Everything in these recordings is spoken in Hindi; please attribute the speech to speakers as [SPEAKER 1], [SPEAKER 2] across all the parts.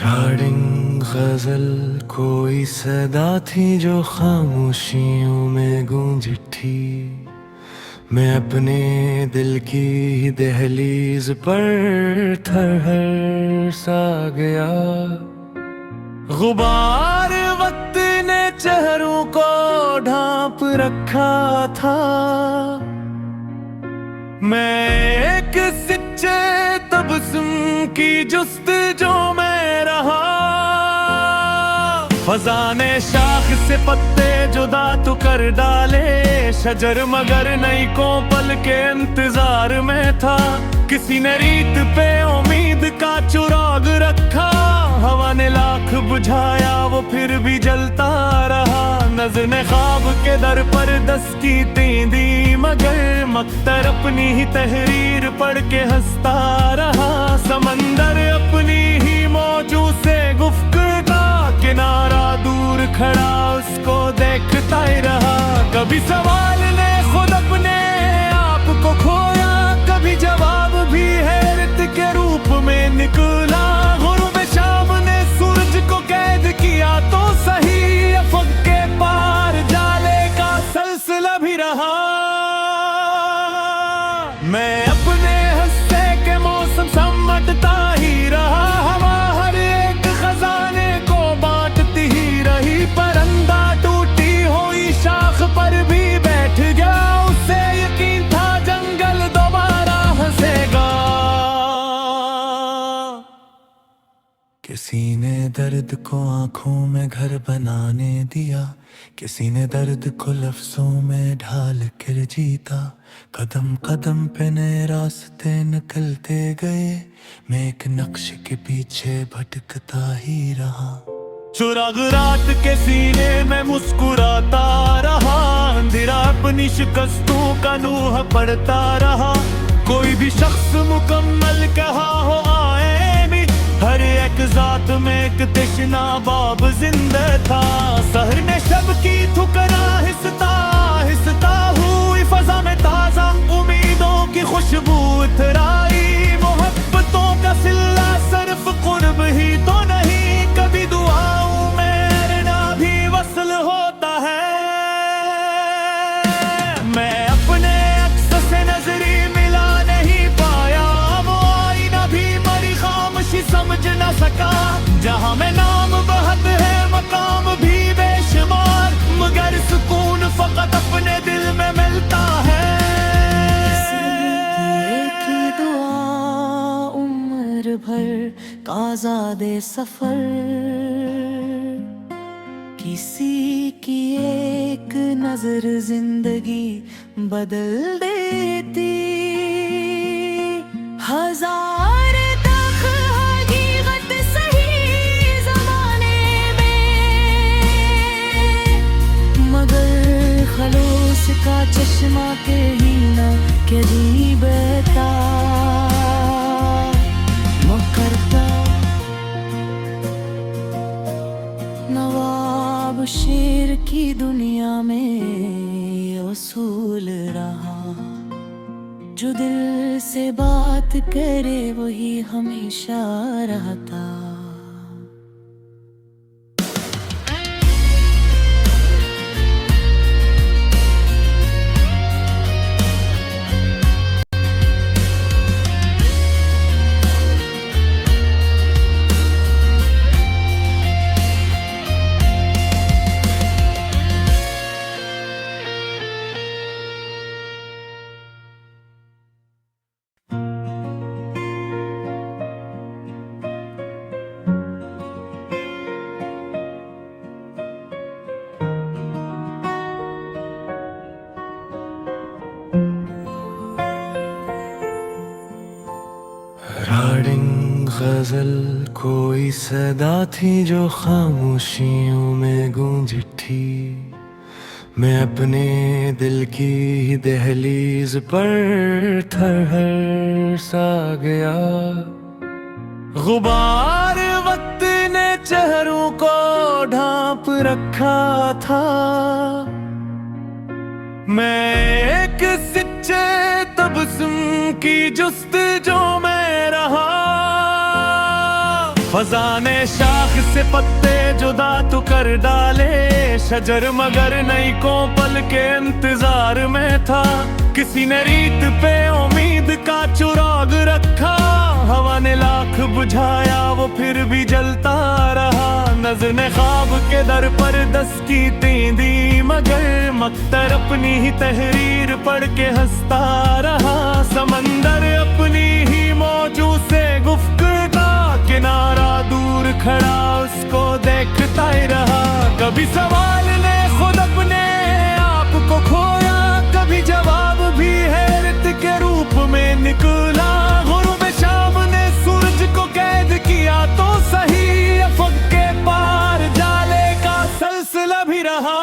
[SPEAKER 1] राडिंग गजल कोई सदा थी जो खामोशियों में गूंजी थी। मैं अपने दिल की दहलीज पर थरहर सा गया। गुबार वक्त ने चेहरों को ढांप रखा था। मैं एक सच्चे तबस्सुम की जुस्तजू में रहा। फजा ने शाख से पत्ते जुदा तो कर डाले शजर, मगर नई को पल के इंतजार में था। किसी ने रीत पे उम्मीद का चुराग रखा। हवा ने लाख बुझाया वो फिर भी जलता रहा। नज़र ने ख्वाब के दर पर दस्ती दी, मगर मख्तर अपनी ही तहरीर पढ़ के हंसता रहा। समंदर अपनी ही मौजू से गुफ्तगू किनारा दूर खड़ा उसको देखता ही रहा। कभी सवाल ने खुद अपने आप को खोया, कभी जवाब भी हैरत के रूप में निकला। गुरूब शाम ने सूरज को कैद किया तो सही, अफक के पार जाले का सिलसिला भी रहा। मैं अपने हंसते के मौसम समटता ही रहा। हवा हर एक खजाने को बांटती ही रही। परिंदा टूटी हुई शाख पर भी बैठ गया। उसे यकीन था जंगल दोबारा हंसेगा। किसी ने दर्द को आंखों में घर बनाने दिया। किसी ने दर्द को लफ्जों में ढाल कर जीता। कदम कदम पे नए रास्ते निकलते गए। मैं एक नक्श के पीछे भटकता ही रहा। चुराग रात के सीने में मुस्कुराता रहा। अंधेरा अपनी शिकस्तों का नूह पढ़ता रहा। कोई भी शख्स मुकम्मल कहा हो आए भी, हर एक जात में एक तशना बाब जिंदा था। सहर ने शब की ठुकरा हिसता हिसता हुई फजा में ताजा उम्मीदों की खुशबू उतराई। मोहब्बतों का सिलसिला सिर्फ कुर्ब ही तो नहीं, कभी दुआओं में ना भी वसल होता है। मैं अपने अक्स से नजरी मिला नहीं पाया। वो आईना भी मरी खामोशी समझ न सका। जहां में नाम बहुत है मकाम भी बेशुमार, मगर सुकून फकत अपने दिल में मिलता है।
[SPEAKER 2] एक ही दुआ उम्र भर का आज़ादे सफर, किसी की एक नजर जिंदगी बदल देती। हजार तक हकीकत सही जमाने में, मगर खलूस का चश्मा के ही ना कभी बता मुकरता। नवाब शेर की दुनिया में उसूल रहा। जो दिल से बात करे वही हमेशा रहता।
[SPEAKER 1] राडिंग गजल कोई सदा थी जो खामोशियों में गूंजी थी। मैं अपने दिल की दहलीज पर थरहर सा गया। गुबार वक्त ने चेहरों को ढांप रखा था। मैं एक सच्चे तबस्सुम की जुस्तजू में रहा। फजा ने शाख से पत्ते जुदा तो कर डाले, शजर मगर नई को पल के इंतजार में था। किसी ने रीत पे उम्मीद का चुराग रखा, हवा ने लाख बुझाया वो फिर भी जलता रहा। नजर ने ख्वाब के दर पर दस की तींदी, मगर मख्तर अपनी ही तहरीर पढ़ के हंसता रहा। समंदर अपनी ही मौजू से गुफ्तगू, किनारा दूर खड़ा उसको देखता ही रहा। कभी सवाल ने खुद अपने आप को खोया, कभी जवाब भी हैरत के रूप में निकला। गुरूब शाम ने सूरज को कैद किया तो सही, अफक के पार जाले का सिलसिला भी रहा।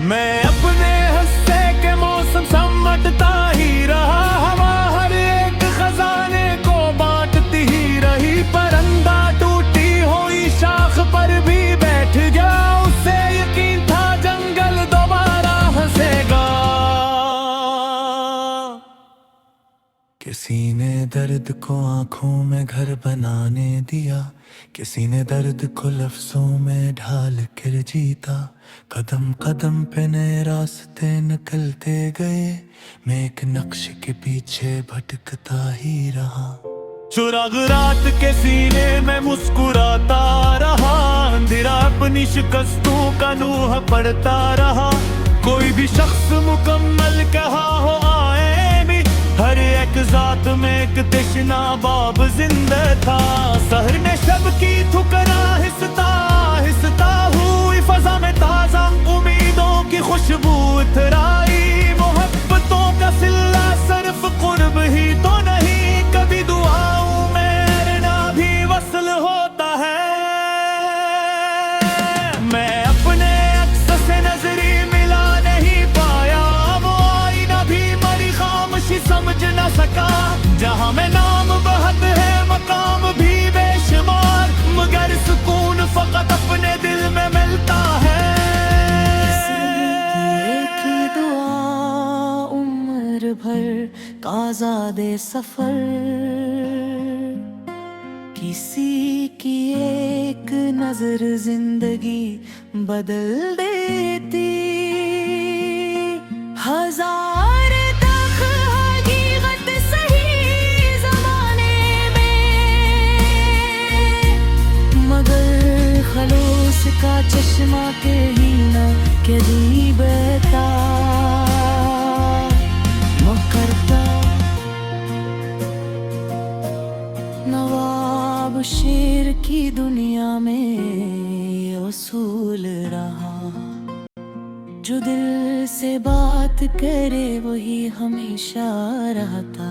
[SPEAKER 1] मैं अपने हंसते के मौसम समटता ही रहा, हवा हर एक खजाने को बांटती ही रही। परिंदा टूटी हुई शाख पर भी बैठ गया, उसे यकीन था जंगल दोबारा हंसेगा। किसी ने दर्द को आंखों में घर बनाने दिया, किसी ने दर्द को लफ्जों में ढाल कर जीता। कदम कदम पे नए रास्ते निकलते गए, मैं एक नक्श के पीछे भटकता ही रहा। चुराग रात के सीने में मुस्कुराता रहा, अंधेरा अपनी शिकस्तों का नूह पढ़ता रहा। कोई भी शख्स मुकम्मल कहा हो आए भी, हर एक जात में एक तशना बाब जिंदा था। सहर ने शब की ठुकरा हिसता हिसता हुई फजा में ताजा उम्मीदों की खुशबू इतराई। मोहब्बतों का सिलसिला सिर्फ कुर्ब ही तो नहीं, कभी दुआओं में ना भी वसल होता है। मैं अपने अक्स से नजरी मिला नहीं पाया, वो आईना भी मरी खामोशी समझ न सका। जहां में नाम बहुत है मकाम भी बेशुमार, मगर सुकून फकत अपने दिल में मिलता है।
[SPEAKER 2] एक ही दुआ उम्र भर का आज़ादे सफर, किसी की एक नजर जिंदगी बदल देती। हजार खलूस का चश्मा के ही न के दी बता मुकरता। नवाब शेर की दुनिया में ये उसूल रहा, जो दिल से बात करे वही हमेशा रहता।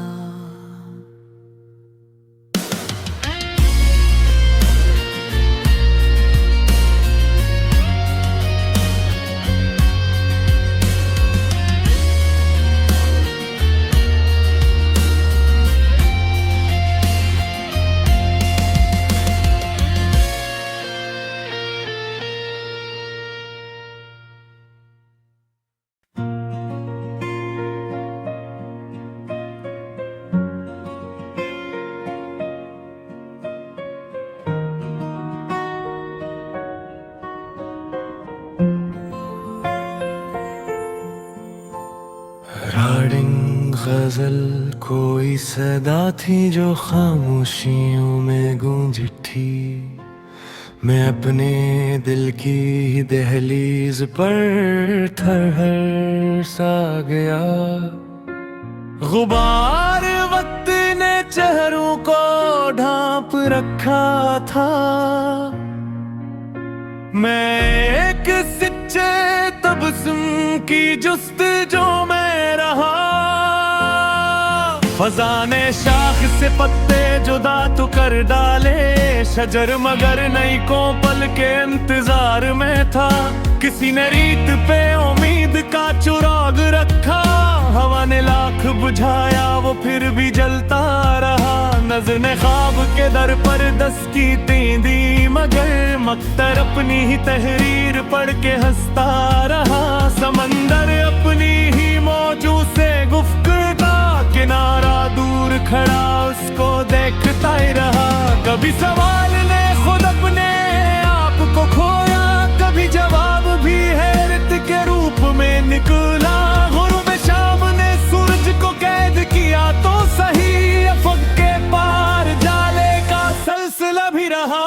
[SPEAKER 1] गजल कोई सदा थी जो खामोशियों में गूंज उठी। मैं अपने दिल की दहलीज पर थरथर सा गया। गुबार वक्त ने चेहरों को ढांप रखा था, मैं एक सच्चे तबस्सुम की जुस्तजू में रहा। फजा ने शाख से पत्ते जुदा तो कर डाले, शजर मगर नई को पल के इंतजार में था। किसी ने रीत पे उम्मीद का चुराग रखा, हवा ने लाख बुझाया वो फिर भी जलता रहा। नजर ने ख्वाब के दर पर दस की तींदी, मगर मख्तर अपनी ही तहरीर पढ़ के हंसता रहा। समंदर अपनी ही मौजू से गुफ्तगू, किनारा दूर खड़ा उसको देखता ही रहा। कभी सवाल ने खुद अपने आप को खोया, कभी जवाब भी हैरत के रूप में निकला। गुरूब शाम ने सूरज को कैद किया तो सही, अफक के पार जाले का सिलसिला भी रहा।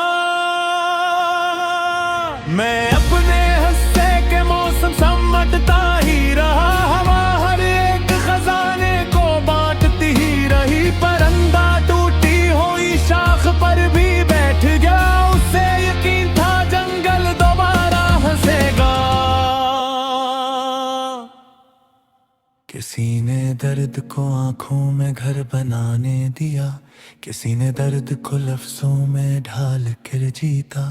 [SPEAKER 1] मैं अपने हंसते के मौसम समटता ही रहा, हवा हर एक खजाने को बांटती ही रही। परिंदा टूटी हुई शाख पर भी बैठ गया, उसे यकीन था जंगल दोबारा हंसेगा। किसी ने दर्द को आंखों में घर बनाने दिया, किसी ने दर्द को लफ्जों में ढाल कर जीता।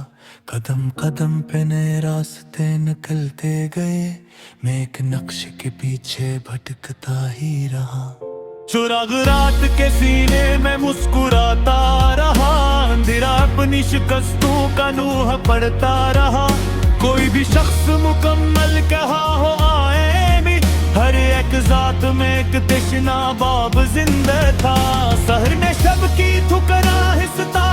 [SPEAKER 1] कदम कदम पे नए रास्ते निकलते गए, मैं एक नक्श के पीछे भटकता ही रहा। चुराग रात के सीने में मुस्कुराता रहा, अंधेरा अपनी शिकस्तों का नूह पढ़ता रहा। कोई भी शख्स मुकम्मल कहा हो आए भी, हर एक जात में एक तशना बाब जिंदा था। सहर ने शब की ठुकरा हिसता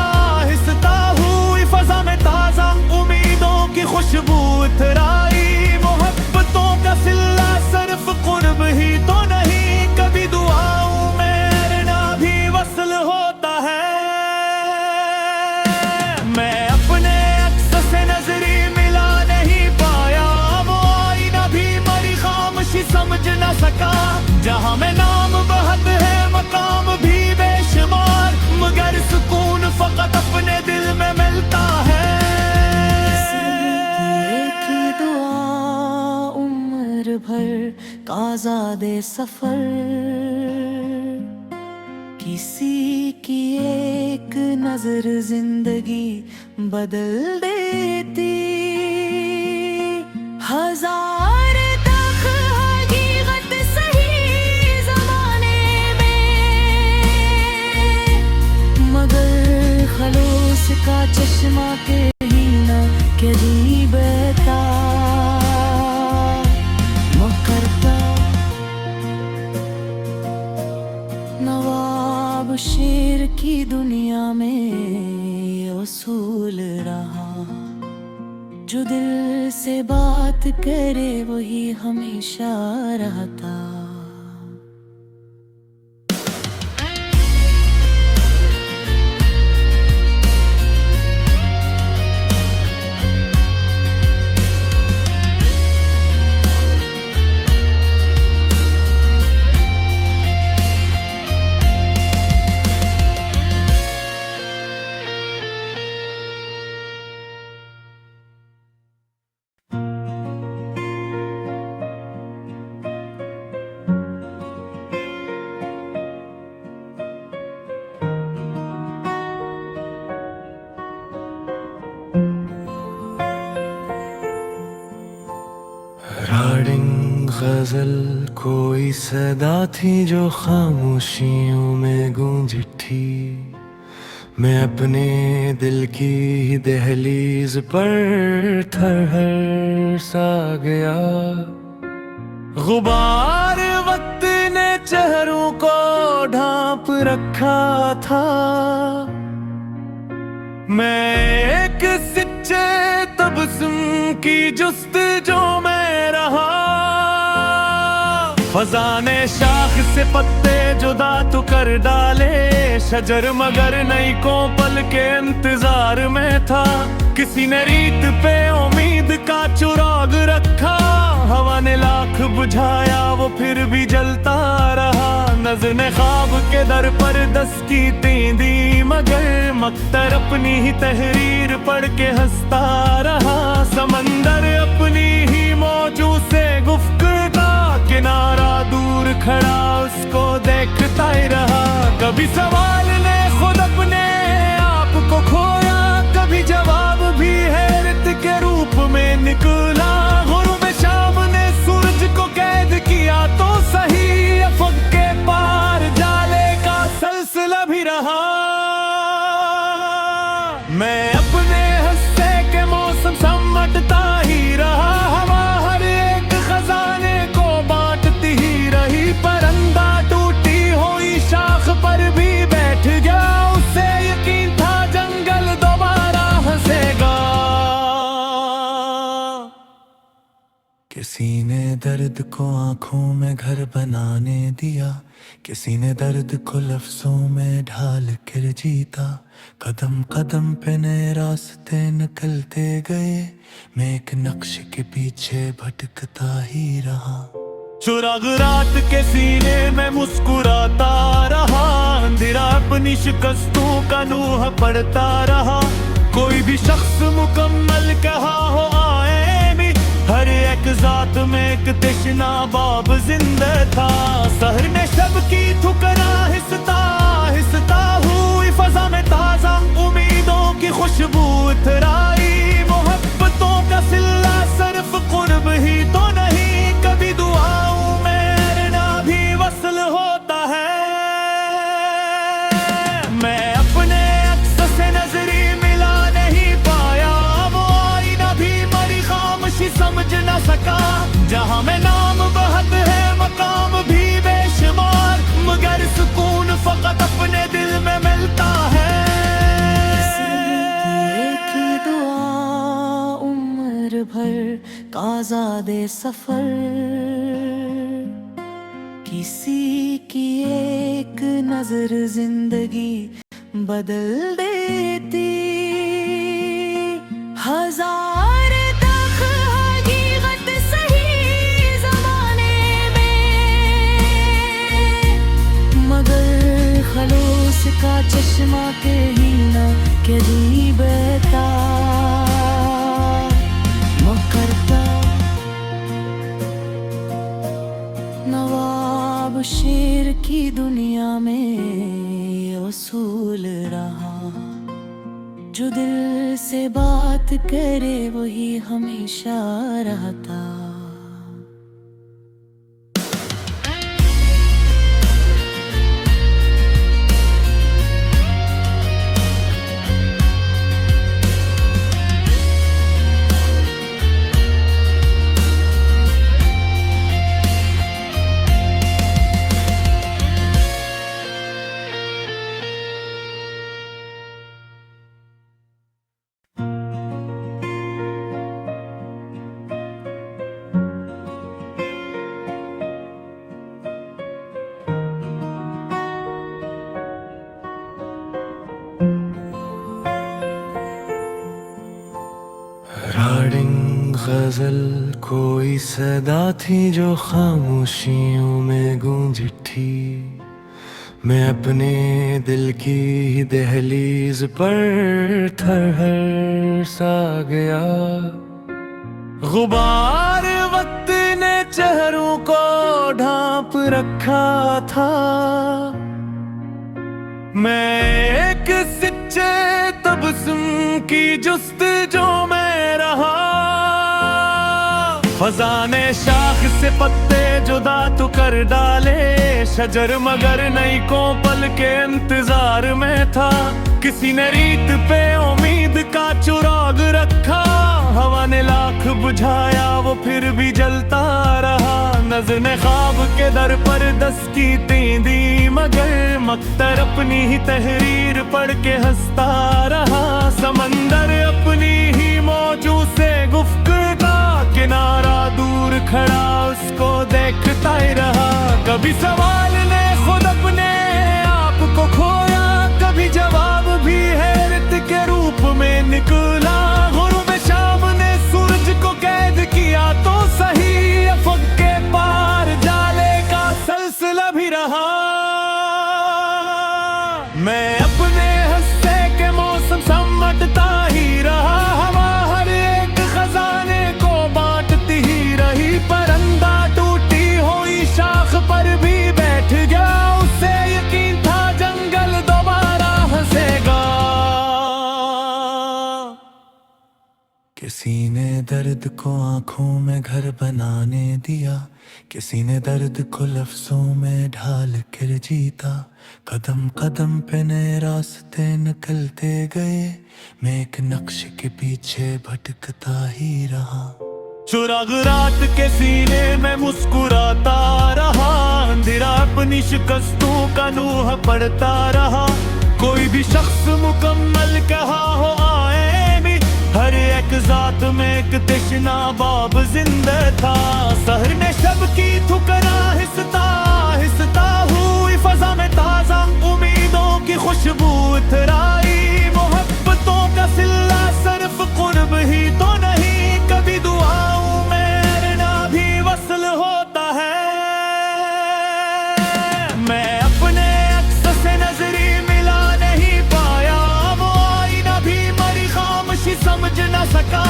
[SPEAKER 1] हिसता हुई फजा में ताजा उम्मीदों की खुशबू इतराई। मोहब्बतों का सिलसिला सिर्फ कुर्ब ही तो नहीं, कभी दुआओं में अरना भी वसल होता है। मैं अपने अक्स से नजरी मिला नहीं पाया, वो आईना भी मरी खामोशी समझ न सका। जहां में नाम बहुत है मकाम भी बेशुमार, मगर सुकून फकत अपने दिल में मिलता है।
[SPEAKER 2] एक ही दुआ उम्र भर का ज़ादे सफर, किसी की एक नजर जिंदगी बदल देती। हजार तक हकीकत सही ज़माने में, मगर खलूस का चश्मा के ही ना के दी बता मुकरता। नवाब शेर की दुनिया में ये उसूल रहा, जो दिल से बात करे वही हमेशा रहता।
[SPEAKER 1] राडिंग गजल कोई सदा थी जो खामोशियों में गूंजी थी। मैं अपने दिल की दहलीज पर थरहर सा गया। गुबार वक्त ने चेहरों को ढांप रखा था, मैं एक सच्चे तबस्सुम की जुस्तजू में रहा। फजा ने शाख से पत्ते जुदा तो कर डाले, शजर मगर नई को पल के इंतजार में था। किसी ने रीत पे उम्मीद का चुराग रखा, हवा ने लाख बुझाया वो फिर भी जलता रहा। नज़र ने ख्वाब के दर पर दस्ती दी, मगर मख्तर अपनी ही तहरीर पढ़ के हंसता रहा। समंदर अपनी ही मौजू से गुफ्तगू किनारा दूर खड़ा उसको देखता ही रहा। कभी सवाल ने खुद अपने आप को खोया, कभी जवाब भी हैरत के रूप में निकला। गुरूब शाम ने सूरज को कैद किया तो सही, अफक के पार जाले का सिलसिला भी रहा। मैं अपने हंसते के मौसम समटता ही रहा, हवा हर एक खजाने को बांटती ही रही। परिंदा टूटी हुई दर्द को आंखों में घर बनाने दिया, किसी ने दर्द को लफ्जों में ढाल कर जीता। कदम कदम पे नए रास्ते निकलते गए, मैं एक नक्श के पीछे भटकता ही रहा। चुराग रात के सीने में मुस्कुराता रहा, अंधेरा अपनी शिकस्तों का नूह पढ़ता रहा। कोई भी शख्स मुकम्मल कहा हो आए भी, हर एक जात में एक तशना बाब जिंदा था। सहर ने शब की ठुकरा हिसता हुई फजा में ताजा उम्मीदों की खुशबू उतराई। मोहब्बतों का सिलसिला सिर्फ कुर्ब ही तो नहीं, कभी दुआओं में ना भी वसल होता है। मैं अपने अक्स से नजरी मिला नहीं पाया, वो आईना भी मरी खामोशी समझ न सका। जहाँ में नाम बहुत है मकाम भी बेशुमार, मगर सुकून फकत अपने दिल में मिलता है।
[SPEAKER 2] एक ही दुआ उम्र भर का आज़ादे सफर, किसी की एक नजर जिंदगी बदल देती। हजार तक हकीकत सही जमाने में, मगर खलूस का चश्मा के ही ना के दी बहता मुकरता। नवाब शेर की दुनिया में ये उसूल रहा, जो दिल से बात करे वही हमेशा रहता।
[SPEAKER 1] राडिंग गजल कोई सदा थी जो खामोशियों में गूंज उठी। मैं अपने दिल की दहलीज पर थरहर सा गया। गुबार वक्त ने चेहरों को ढांप रखा था, मैं एक सच्चे तबस्सुम की जुस्तजू में रहा। फजा ने शाख से पत्ते जुदा तो कर डाले, शजर मगर नई को पल के इंतजार में था। किसी ने रीत पे उम्मीद का चुराग रखा, हवा ने लाख बुझाया वो फिर भी जलता रहा। नज़र ने ख्वाब के दर पर दस्तकी दी, मगर मक्तर अपनी ही तहरीर पढ़ के हंसता रहा। समंदर अपनी ही मौजू से गुफ्तगू, किनारा दूर खड़ा उसको देखता ही रहा। कभी सवाल ने खुद अपने आप को खोया, कभी जवाब भी हैरत के रूप में निकला। गुरूब शाम ने सूरज को कैद किया तो सही, अफक के पार जाले का सिलसिला भी रहा। मैं अपने हंसते के मौसम समटता ही रहा, हवा हर एक खजाने को बांटती ही रही। परिंदा टूटी हुई शाख पर भी बैठ गया, उसे यकीन था जंगल दोबारा हंसेगा। किसी ने दर्द को आंखों में घर बनाने दिया, किसी ने दर्द को लफ्जों में ढाल कर जीता। कदम कदम पे नए रास्ते निकलते गए, मैं एक नक्श के पीछे भटकता ही रहा। चुराग रात के सीने में मुस्कुराता रहा, अंधेरा अपनी शिकस्तों का नूह पढ़ता रहा। कोई भी शख्स मुकम्मल कहा हो आए भी, हर एक जात में एक तशना बाब जिंदा था। सहर ने शब की ठुकरा हिसता हिसता हुई फजा में ताजा उम्मीदों की खुशबू इतराई। मोहब्बतों का सिलसिला सिर्फ कुर्ब ही तो नहीं, कभी दुआओं में ना भी वसल होता है। मैं अपने अक्स से नजरी मिला नहीं पाया, वो आईना भी मरी खामोशी समझ न सका।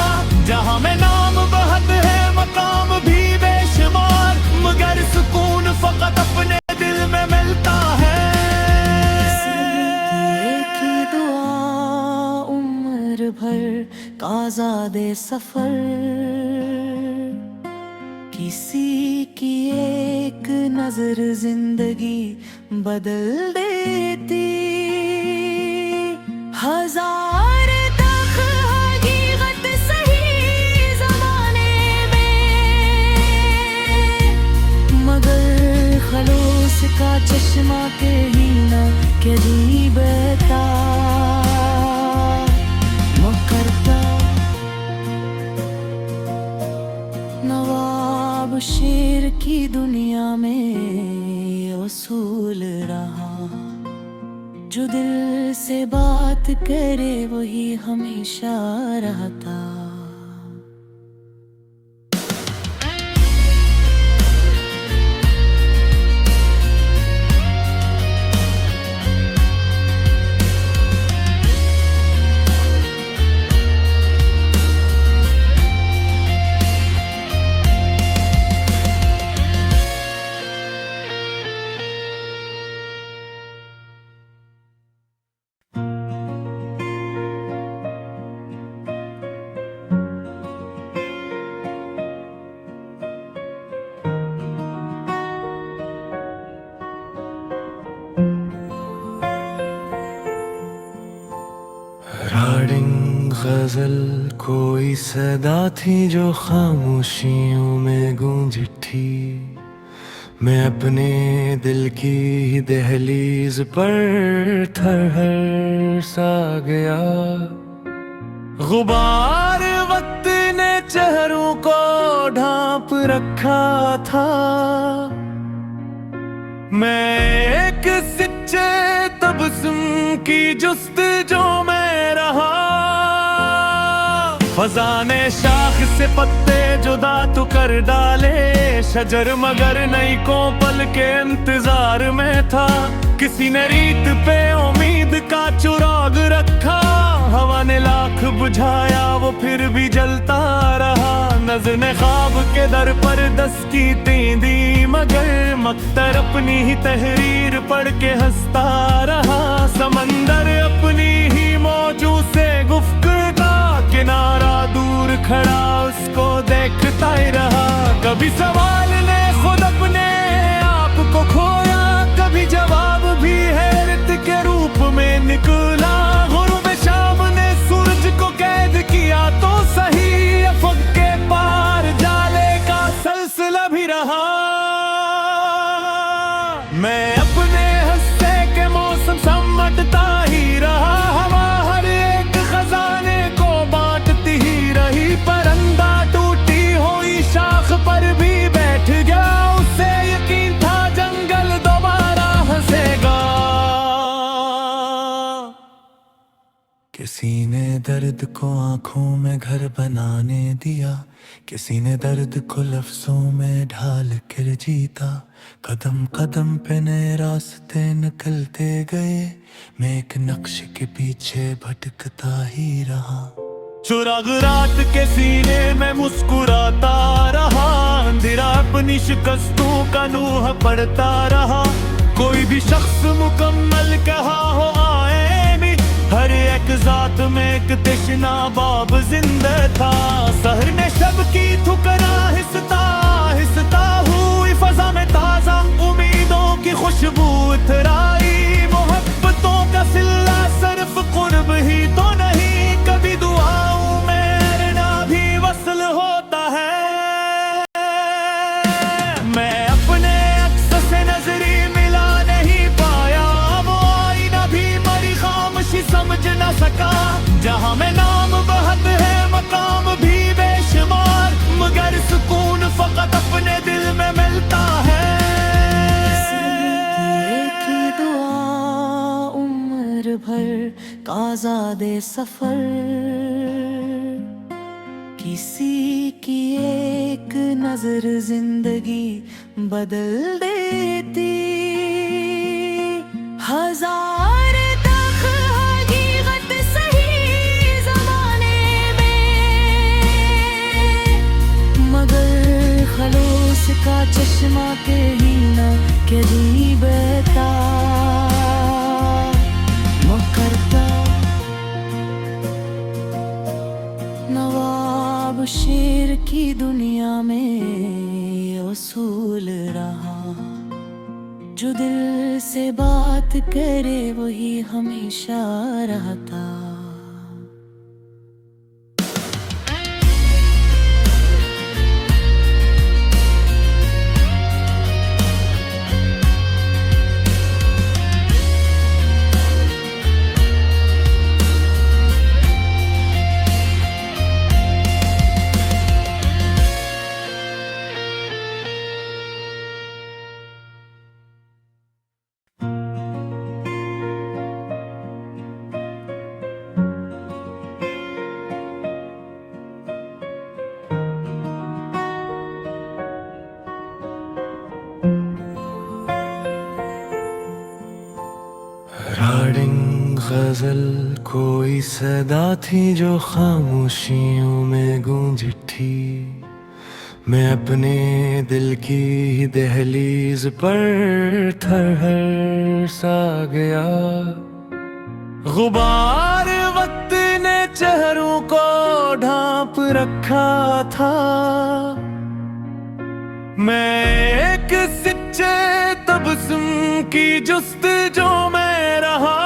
[SPEAKER 1] जहां में नाम बहुत है मकाम भी बेशुमार, मगर सुकून फकत अपने दिल में मिलता है।
[SPEAKER 2] एक ही दुआ उम्र भर का आज़ादे सफर, किसी की एक नजर जिंदगी बदल देती। हजार तक हकीकत सही जमाने में, मगर खलूस का चश्मा के ही ना के जी बहता मुकरता। नवाब शेर की दुनिया में ये उसूल रहा, जो दिल से बात करे वही हमेशा रहता।
[SPEAKER 1] राडिंग गजल कोई सदा थी जो खामोशियों में गूंजी थी। मैं अपने दिल की दहलीज पर थरहर सा गया। गुबार वक्त ने चेहरों को ढांप रखा था। मैं एक सच्चे तबस्सुम की जुस्तजू में रहा। फजा ने शाख से पत्ते जुदा तो कर डाले शजर, मगर नई को पल के इंतजार में था। किसी ने रीत पे उम्मीद का चुराग रखा। हवा ने लाख बुझाया वो फिर भी जलता रहा। नज़र ने ख्वाब के दर पर दस्ती दी, मगर मख्तर अपनी ही तहरीर पढ़ के हंसता रहा। समंदर अपनी ही मौजू से गुफ्तगू किनारा दूर खड़ा उसको देखता ही रहा। कभी सवाल ने खुद अपने आप को खोया, कभी जवाब भी हैरत के रूप में निकला। गुरूब शाम ने सूरज को कैद किया तो सही, अफक के पार जाले का सिलसिला भी रहा। मैं अपने हंसते के मौसम समटता ही रहा। हवा हर एक खजाने को बांटती ही रही। परिंदा टूटी हुई शाख पर भी बैठ गया। उसे यकीन था जंगल दोबारा हंसेगा। किसी ने दर्द को आंखों में घर बनाने दिया, किसी ने दर्द को लफ्जों में ढाल कर जीता। कदम कदम पे नए रास्ते निकलते गए, मैं एक नक्श के पीछे भटकता ही रहा। चुराग रात के सीने में मुस्कुराता रहा। अंधेरा अपनी शिकस्तों का नूह पढ़ता रहा। कोई भी शख्स मुकम्मल कहा हो आए नहीं, हर एक जात में एक तशना बाब जिंदा था। सहर ने शब की ठुकरा हिसता हिसता हुई फजा में ताजा उम्मीदों की खुशबू इतराई। मोहब्बतों का सिलसिला सिर्फ कुर्ब ही तो नहीं, कभी दुआओं में ना भी वसल होता है। मैं अपने अक्स से नजरी मिला नहीं पाया, वो आईना भी मरी खामोशी समझ न सका। जहां में नाम बहुत है मकाम
[SPEAKER 2] का आज़ादे सफर। किसी की एक नजर जिंदगी बदल देती। हजार तक हकीकत सही जमाने में, मगर खलूस का चश्मा के ही ना करीब था। मुकर्रदा नवाब शेर की दुनिया में ये उसूल रहा, जो दिल से बात करे वही हमेशा रहता।
[SPEAKER 1] राडिंग गजल कोई सदा थी जो खामोशियों में गूंज उठी। मैं अपने दिल की दहलीज पर थरथर सा गया। गुबार वक्त ने चेहरों को ढांप रखा था। मैं एक सच्चे तबस्सुम की जुस्तजू में रहा।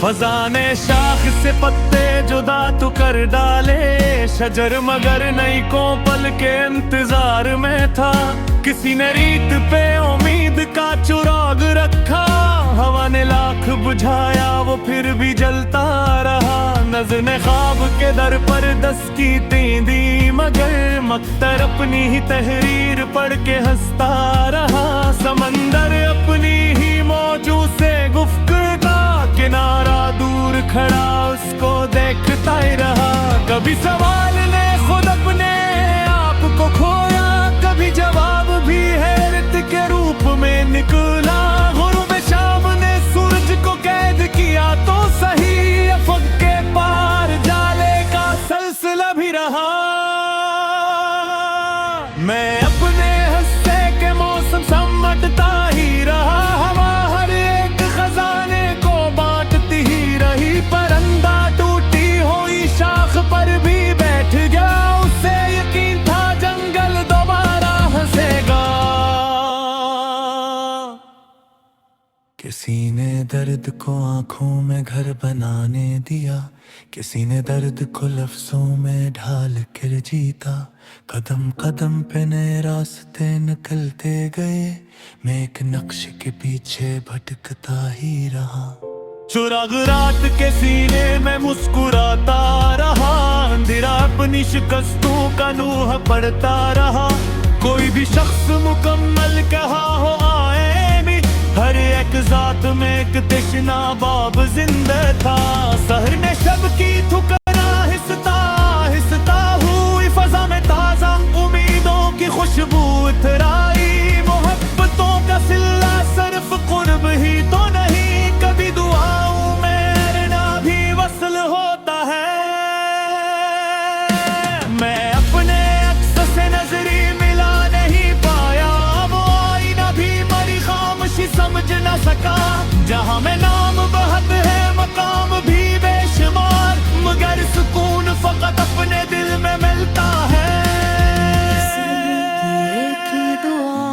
[SPEAKER 1] फजा ने शाख से पत्ते जुदा तो कर डाले शजर, मगर नई को पल के इंतजार में था। किसी ने रीत पे उम्मीद का चिराग रखा। हवा ने लाख बुझाया वो फिर भी जलता रहा। नज़र ने ख्वाब के दर पर दस्तकी दी, मगर मख्तर अपनी ही तहरीर पढ़ के हंसता रहा। समंदर अपनी ही मौजू से गुफ्तगू किनारा दूर खड़ा उसको देखता ही रहा। कभी सवाल ने खुद अपने आप को खोया, कभी जवाब भी हैरत के रूप में निकला। गुरूब शाम ने सूरज को कैद किया तो सही, अफक के पार जाले का सिलसिला भी रहा। मैं अपने हंसते के मौसम समटता ही रहा। हवा हर एक खजाने को बांटती ही रही। परिंदा टूटी हुई शाख पर भी बैठ गया। उसे यकीन था जंगल दोबारा हंसेगा। किसी ने दर्द को आंखों में घर बनाने दिया। किसी ने दर्द को लफ्जों में ढाल कर जीता। कदम कदम पे नए रास्ते निकलते गए। मैं एक नक्श के पीछे भटकता ही रहा। चुराग रात के सीने में मुस्कुराता रहा। अंधेरा अपनी शिकस्तों का नूह पढ़ता रहा। कोई भी शख्स मुकम्मल कहा हो आए भी, हर एक जात में एक तशना बाब जिंदा था। सहर ने शब की ठुकरा हिसता हिसता हुई फजा में ताजा उम्मीदों की खुशबू उतराई। मोहब्बतों का सिलसिला सिर्फ कुर्ब ही तो नहीं, कभी दुआओं में ना भी वसल होता है। मैं अपने अक्स से नजरी मिला नहीं पाया। वो आईना भी मरी खामोशी समझ न सका। जहां में नाम बहुत है मकाम भी बेशुमार, मगर सुकून फकत अपने दिल में मिलता है। एक ही दुआ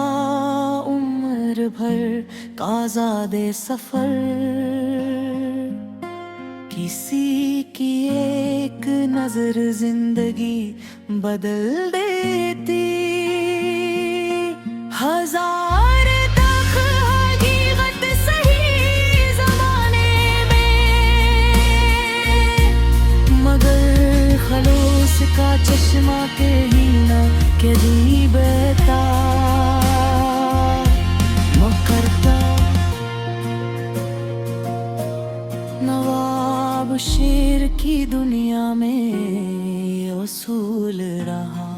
[SPEAKER 1] उम्र भर का आज़ादे सफर। किसी की एक नजर जिंदगी बदल देती। हजार तक हकीकत सही जमाने में, मगर खलूस का चश्मा के ही ना करीब था। मुकर्रदा
[SPEAKER 2] नवाब शेर की दुनिया में ये उसूल रहा,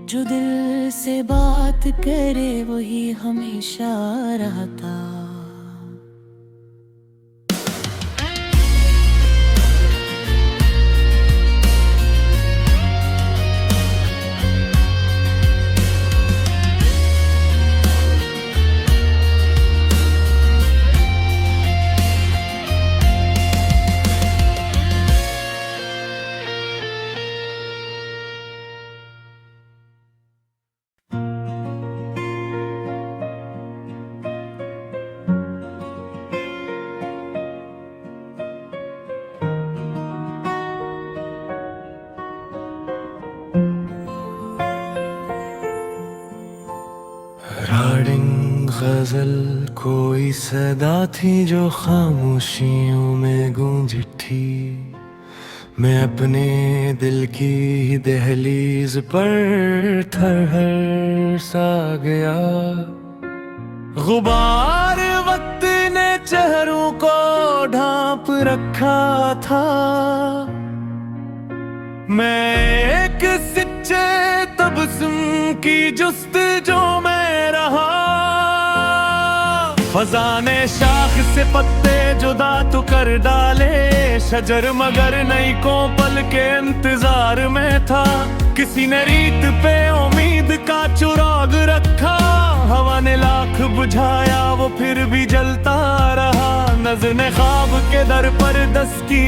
[SPEAKER 2] जो दिल से बात करे वही हमेशा रहता।
[SPEAKER 1] राडिंग गजल कोई सदा थी जो खामोशियों में गूंजी थी। मैं अपने दिल की ही दहलीज पर थरहर सा गया। गुबार वक्त ने चेहरों को ढांप रखा था। मैं एक सच्चे तबस्सुम की जुस्तजू में रहा। फजा ने शाख से पत्ते जुदा तो कर डाले शजर, मगर नई को पल के इंतजार में था। किसी ने रीत पे उम्मीद का चिराग रखा। हवा ने लाख बुझाया वो फिर भी जलता रहा। नज़र ने ख्वाब के दर पर दस्तकी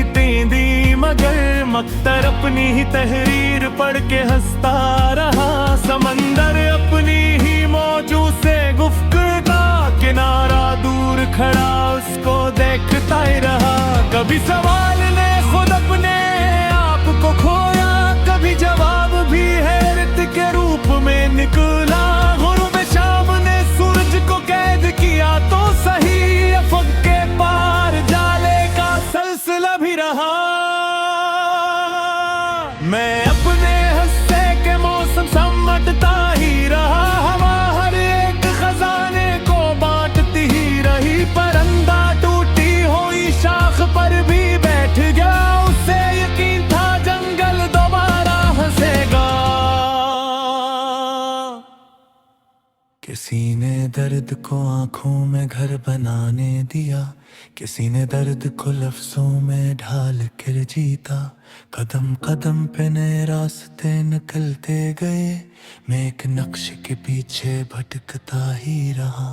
[SPEAKER 1] दी, मगर मख्तर अपनी ही तहरीर पढ़ के हंसता रहा। समंदर अपनी ही मौजू से गुफ्तगू, किनारा दूर खड़ा उसको देखता ही रहा। कभी सवाल ने खुद अपने आप को खोया, कभी जवाब भी हैरत के रूप में निकला। गुरूब शाम ने सूरज को कैद किया तो सही, अफक के पार जाले का सिलसिला भी रहा। मैं अपने हंसते के मौसम समटता ही रहा। हवा हर एक खजाने को बांटती ही रही। परिंदा टूटी हुई शाख पर भी बैठ गया। उसे यकीन था जंगल दोबारा हंसेगा। किसी ने दर्द को आंखों में घर बनाने दिया। किसी ने दर्द को लफ्जों में ढाल कर जीता। कदम कदम पे नए रास्ते निकलते गए। मैं एक नक्श के पीछे भटकता ही रहा।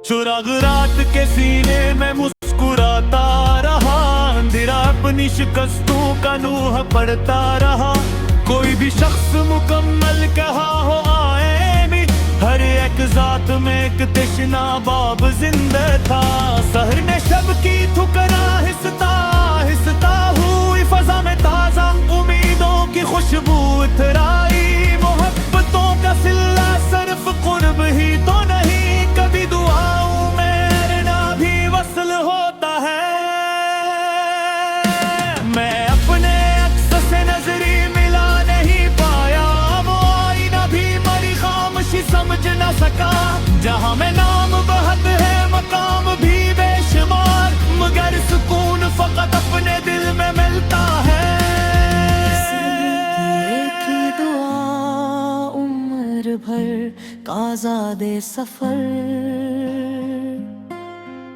[SPEAKER 1] चिराग रात के सीने में मुस्कुराता रहा। अंधेरा अपनी शिकस्तों का नूह पढ़ता रहा। कोई भी शख्स मुकम्मल कहा हो आए भी, हर एक जात में एक तशना बाब जिंदा था। सहर ने शब की ठुकरा हिसता हिसता हुई फजा में ताजा उम्मीदों की खुशबू उतराई। मोहब्बतों का सिलसिला सिर्फ कुर्ब ही तो नहीं, कभी दुआओं में ना भी वसल होता है। मैं अपने अक्स से नजरी मिला नहीं पाया। वो आईना भी मरी खामोशी समझ न सका। जहां में नाम बहुत है मकाम भी बेशुमार, मगर सुकून फकत अपने दिल में मिलता है। किसी की दुआ उम्र भर का ज़ादे सफर,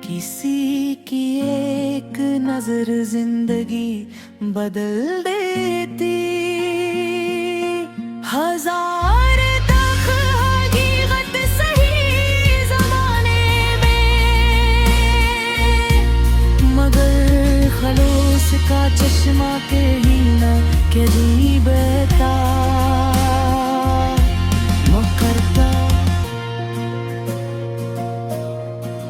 [SPEAKER 1] किसी की एक नजर जिंदगी बदल देती। हजार तक हकीकत सही ज़माने में, मगर खलूस का चश्मा कहीं न कहीं बहता करता।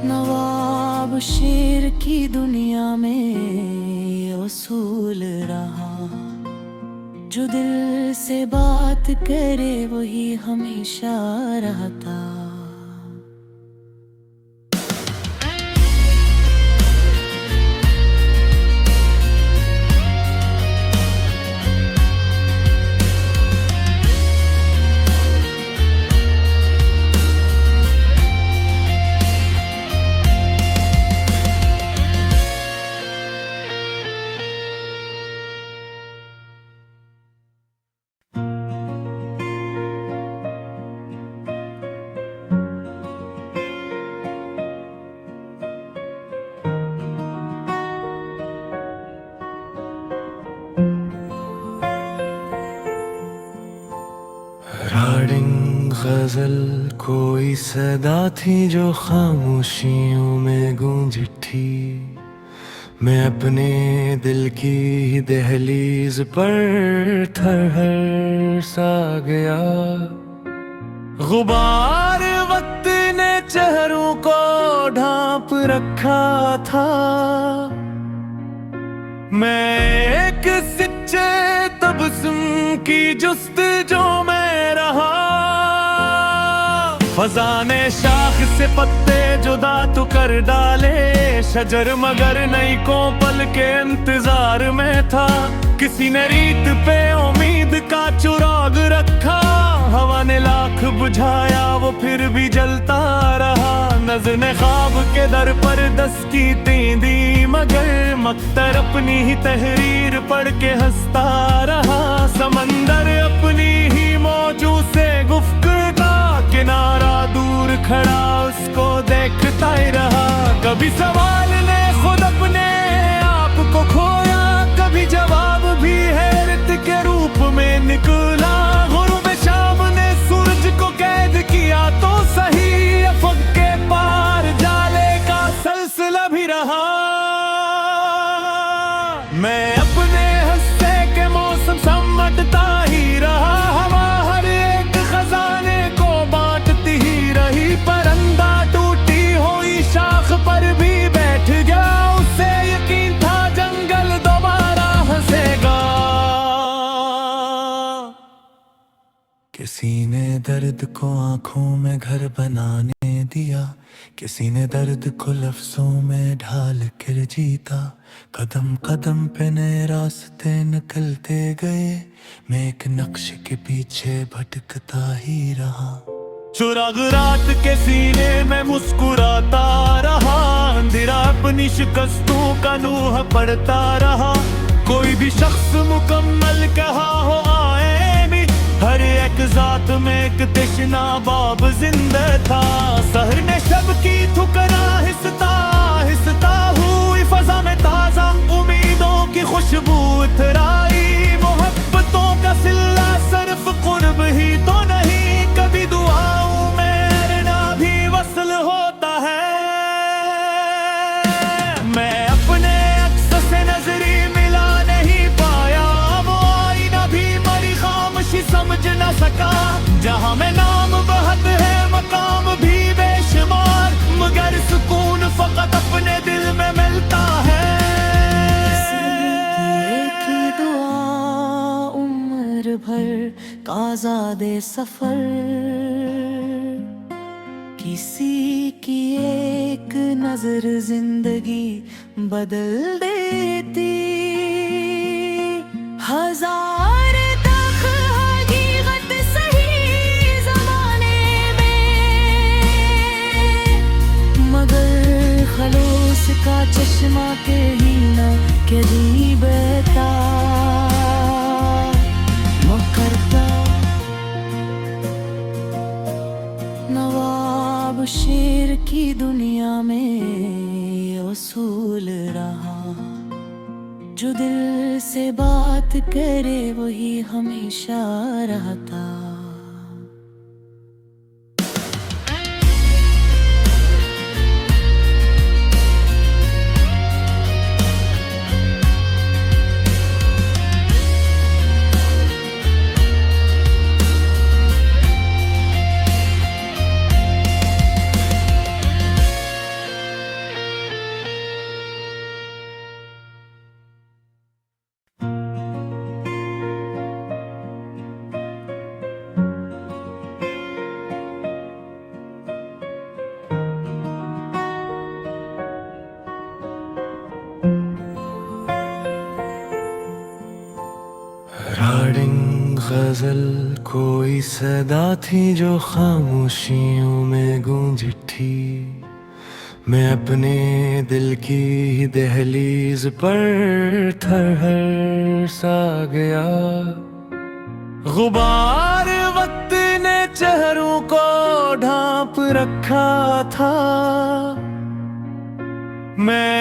[SPEAKER 1] नवाब शेर की दुनिया में ये उसूल रहा, जो दिल से बात करे वही हमेशा रहता। गजल कोई सदा थी जो खामोशियों में गूंज उठी। मैं अपने दिल की दहलीज पर थरहर सा गया। गुबार वक्त ने चेहरों को ढांप रखा था। मैं एक सच्चे तबस्सुम की जुस्तजू में रहा। फजा ने शाख से पत्ते जुदा तो कर डाले शजर, मगर नहीं को पल के इंतजार में था। किसी ने रीत पे उम्मीद का चिराग रखा। हवा ने लाख बुझाया वो फिर भी जलता रहा। नजर ने ख्वाब के दर पर दस्ती दी, मगर मख्तर अपनी ही तहरीर पढ़ के हंसता रहा। समंदर अपनी ही मौजू से गुफ्तगू किनारा दूर खड़ा उसको देखता ही रहा। कभी सवाल ने खुद अपने आप को खोया, कभी जवाब भी हैरत के रूप में निकला। गुरूब शाम ने सूरज को कैद किया तो सही, अफक के पार जाले का सिलसिला भी रहा। मैं अपने हंसते के मौसम समटता ही रहा। हवा हर एक खजाने को बांटती ही रही। परिंदा टूटी हुई शाख पर भी बैठ गया। उसे यकीन था जंगल दोबारा हंसेगा। किसी ने दर्द को आंखों में घर बनाने दिया। किसी ने दर्द को लफ्जों में ढाल कर जीता। कदम कदम पे नए रास्ते निकलते गए। मैं एक नक्श के पीछे भटकता ही रहा। चुराग रात के सीने में मुस्कुराता रहा। अंधेरा अपनी शिकस्तों का नूह पढ़ता रहा। कोई भी शख्स मुकम्मल कहा हो आए भी, हर एक जात में एक तशना बाब जिंदा था। सहर ने शब की ठुकरा हिसता हिसता हुई फजा में ताजा उम्मीदों की खुशबू उतराई। मोहब्बतों का सिलसिला सिर्फ कुर्ब ही तो नहीं, कभी दुआओं में अरना भी वसल होता है। मैं अपने अक्स से नजरी मिला नहीं पाया। वो आईना भी मरी खामोशी समझ न सका। जहां में नाम बहुत है मकाम भी बेशुमार, मगर सुकून फकत अपने दिल में मिलता है।
[SPEAKER 2] एक ही दुआ उम्र भर का आज़ादे सफर, किसी की एक नजर जिंदगी बदल देती। हजार तक हकीकत सही जमाने में, मगर खलूस का चश्मा के ही ना कभी बहता मुकरता। नवाब शेर की दुनिया में ये उसूल रहा, जो दिल से बात करे वही हमेशा रहता।
[SPEAKER 1] राडिंग गजल कोई सदा थी जो खामोशियों में गूंज उठी। मैं अपने दिल की दहलीज पर थरहर सा गया। गुबार वक्त ने चेहरों को ढांप रखा था। मैं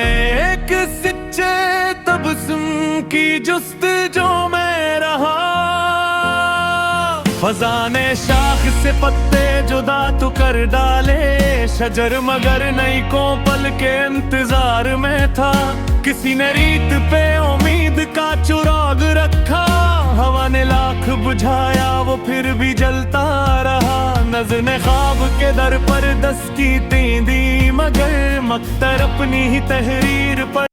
[SPEAKER 1] एक सच्चे तबस्सुम की जुस्तजू में रहा। फजा ने शाख से पत्ते जुदा तो कर डाले, शजर मगर नई को पल के इंतजार में था। किसी ने रीत पे उम्मीद का चुराग रखा, हवा ने लाख बुझाया वो फिर भी जलता रहा। नज़र ने ख्वाब के दर पर दस की तेंदी, मगर मख्तर अपनी ही तहरीर पर